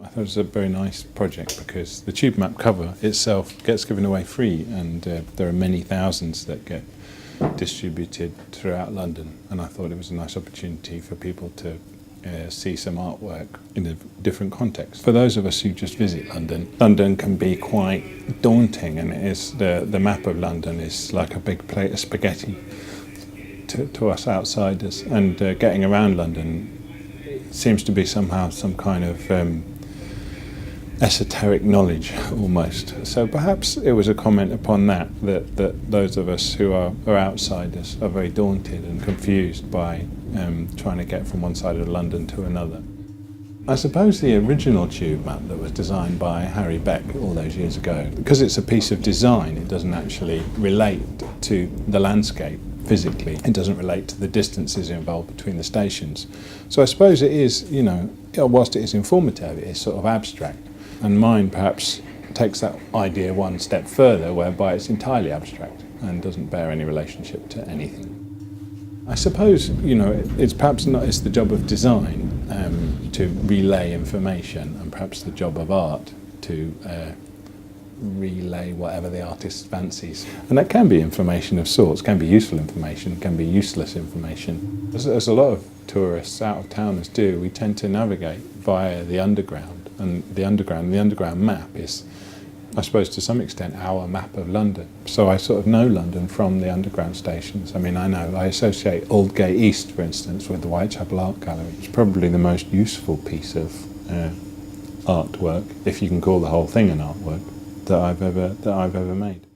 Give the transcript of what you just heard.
I thought it was a very nice project because the tube map cover itself gets given away free, and there are many thousands that get distributed throughout London, and I thought it was a nice opportunity for people to see some artwork in a different context. For those of us who just visit London, London can be quite daunting, and it is the map of London is like a big plate of spaghetti to us outsiders, and getting around London seems to be somehow some kind of esoteric knowledge almost. So perhaps it was a comment upon that those of us who are outsiders are very daunted and confused by trying to get from one side of London to another. I suppose the original tube map that was designed by Harry Beck all those years ago, because it's a piece of design, it doesn't actually relate to the landscape physically. It doesn't relate to the distances involved between the stations. So I suppose it is, whilst it is informative, it is sort of abstract. And mine perhaps takes that idea one step further, whereby it's entirely abstract and doesn't bear any relationship to anything. I suppose, it's perhaps not, it's the job of design to relay information, and perhaps the job of art to relay whatever the artist fancies. And that can be information of sorts, can be useful information, can be useless information. As a lot of tourists, out-of-towners do, we tend to navigate via the Underground. And the Underground map is, I suppose to some extent, our map of London. So I sort of know London from the Underground stations. I associate Aldgate East, for instance, with the Whitechapel Art Gallery. It's probably the most useful piece of artwork, if you can call the whole thing an artwork, that I've ever made.